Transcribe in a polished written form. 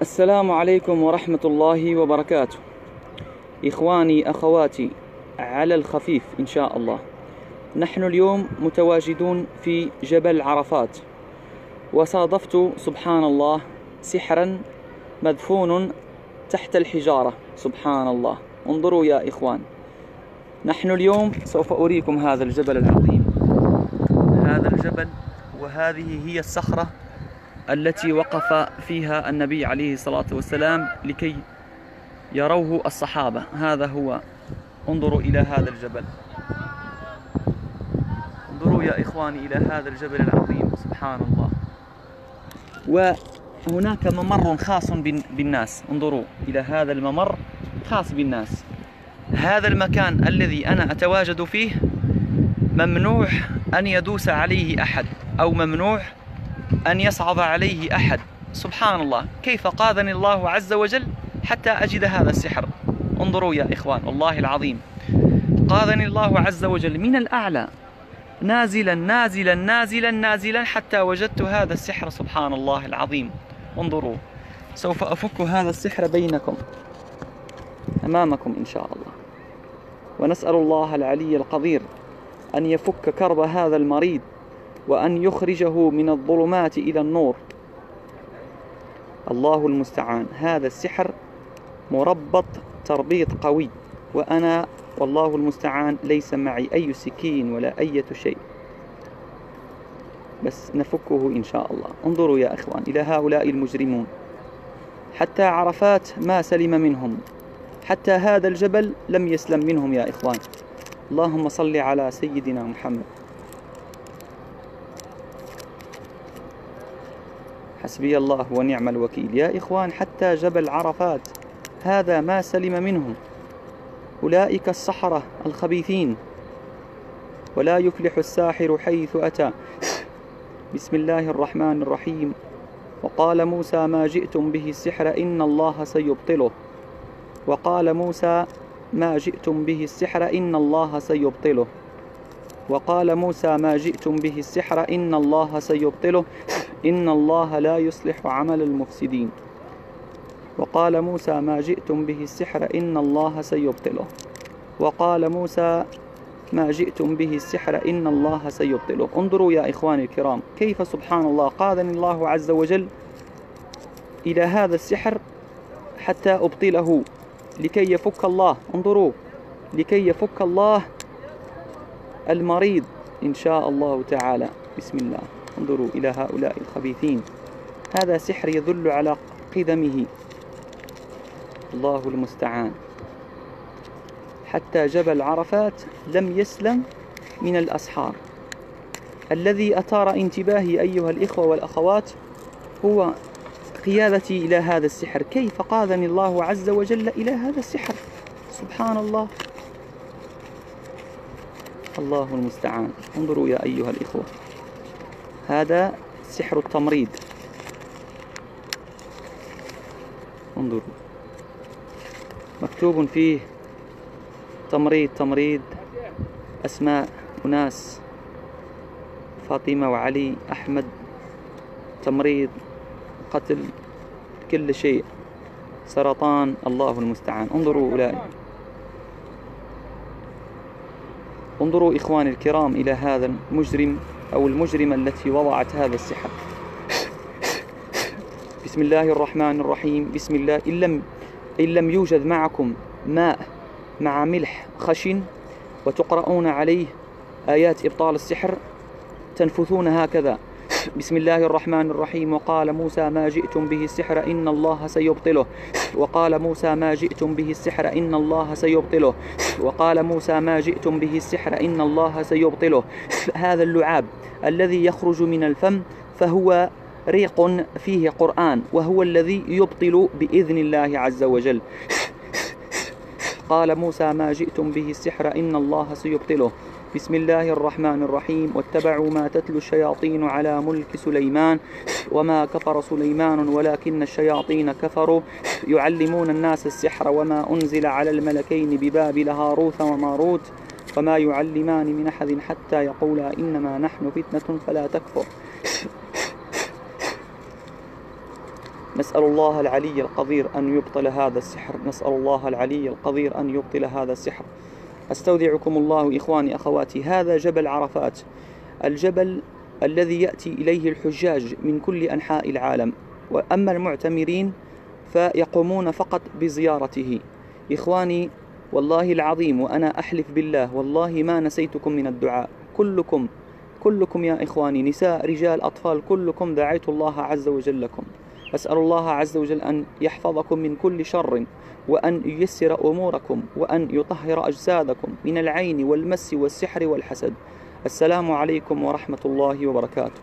السلام عليكم ورحمة الله وبركاته. إخواني أخواتي على الخفيف إن شاء الله، نحن اليوم متواجدون في جبل عرفات، وصادفت سبحان الله سحرا مدفون تحت الحجارة. سبحان الله، انظروا يا إخوان، نحن اليوم سوف أريكم هذا الجبل العظيم، هذا الجبل، وهذه هي الصخرة التي وقف فيها النبي عليه الصلاة والسلام لكي يروه الصحابة. هذا هو، انظروا إلى هذا الجبل، انظروا يا إخواني إلى هذا الجبل العظيم. سبحان الله. وهناك ممر خاص بالناس، انظروا إلى هذا الممر خاص بالناس. هذا المكان الذي أنا أتواجد فيه ممنوع أن يدوس عليه أحد، أو ممنوع أن يصعد عليه أحد. سبحان الله، كيف قادني الله عز وجل حتى أجد هذا السحر. انظروا يا إخوان، والله العظيم قادني الله عز وجل من الأعلى، نازلا نازلا نازلا نازلا حتى وجدت هذا السحر. سبحان الله العظيم. انظروا، سوف أفك هذا السحر بينكم أمامكم إن شاء الله، ونسأل الله العلي القدير أن يفك كرب هذا المريض، وأن يخرجه من الظلمات إلى النور. الله المستعان. هذا السحر مربط تربيط قوي، وأنا والله المستعان ليس معي أي سكين ولا أي شيء، بس نفكه إن شاء الله. انظروا يا إخوان إلى هؤلاء المجرمون، حتى عرفات ما سلم منهم، حتى هذا الجبل لم يسلم منهم يا إخوان. اللهم صل على سيدنا محمد. حسبي الله ونعم الوكيل. يا إخوان، حتى جبل عرفات هذا ما سلم منهم أولئك السحرة الخبيثين. ولا يفلح الساحر حيث أتى. بسم الله الرحمن الرحيم. وقال موسى ما جئتم به السحر إن الله سيبطله. وقال موسى ما جئتم به السحر إن الله سيبطله. وقال موسى ما جئتم به السحر إن الله سيبطله إن الله لا يصلح عمل المفسدين. وقال موسى ما جئتم به السحر إن الله سيبطله. وقال موسى ما جئتم به السحر إن الله سيبطله. انظروا يا إخواني الكرام كيف سبحان الله قادني الله عز وجل إلى هذا السحر حتى أبطله، لكي يفك الله، انظروا، لكي يفك الله المريض إن شاء الله تعالى. بسم الله. انظروا إلى هؤلاء الخبيثين، هذا سحر يدل على قدمه. الله المستعان. حتى جبل عرفات لم يسلم من الأسحار. الذي أثار انتباهي أيها الإخوة والأخوات هو قيادتي إلى هذا السحر، كيف قادني الله عز وجل إلى هذا السحر. سبحان الله. الله المستعان. انظروا يا أيها الإخوة، هذا سحر التمريض. انظروا، مكتوب فيه تمريض تمريض، أسماء أناس، فاطمة وعلي أحمد، تمريض، قتل، كل شيء، سرطان. الله المستعان. انظروا أولئك، انظروا إخواني الكرام إلى هذا المجرم أو المجرمة التي وضعت هذا السحر. بسم الله الرحمن الرحيم. بسم الله. إن لم يوجد معكم ماء مع ملح خشن وتقرؤون عليه آيات إبطال السحر، تنفثون هكذا: بسم الله الرحمن الرحيم. وقال موسى ما جئتم به السحر إن الله سيبطله. وقال موسى ما جئتم به السحر إن الله سيبطله. وقال موسى ما جئتم به السحر إن الله سيبطله. هذا اللعاب الذي يخرج من الفم فهو ريق فيه قرآن، وهو الذي يبطل بإذن الله عز وجل. قال موسى ما جئتم به السحر إن الله سيبطله. بسم الله الرحمن الرحيم. واتبعوا ما تتلو الشياطين على ملك سليمان وما كفر سليمان ولكن الشياطين كفروا يعلمون الناس السحر وما أنزل على الملكين ببابل هاروت وماروت وما يعلمان من أحد حتى يقولا إنما نحن فتنة فلا تكفر. نسأل الله العلي القدير أن يبطل هذا السحر، نسأل الله العلي القدير أن يبطل هذا السحر. أستودعكم الله إخواني أخواتي. هذا جبل عرفات، الجبل الذي يأتي إليه الحجاج من كل أنحاء العالم، وأما المعتمرين فيقومون فقط بزيارته. إخواني والله العظيم وأنا أحلف بالله والله ما نسيتكم من الدعاء، كلكم يا إخواني، نساء رجال أطفال، كلكم دعيت الله عز وجل لكم. أسأل الله عز وجل أن يحفظكم من كل شر، وأن ييسر أموركم، وأن يطهر أجسادكم من العين والمس والسحر والحسد. السلام عليكم ورحمة الله وبركاته.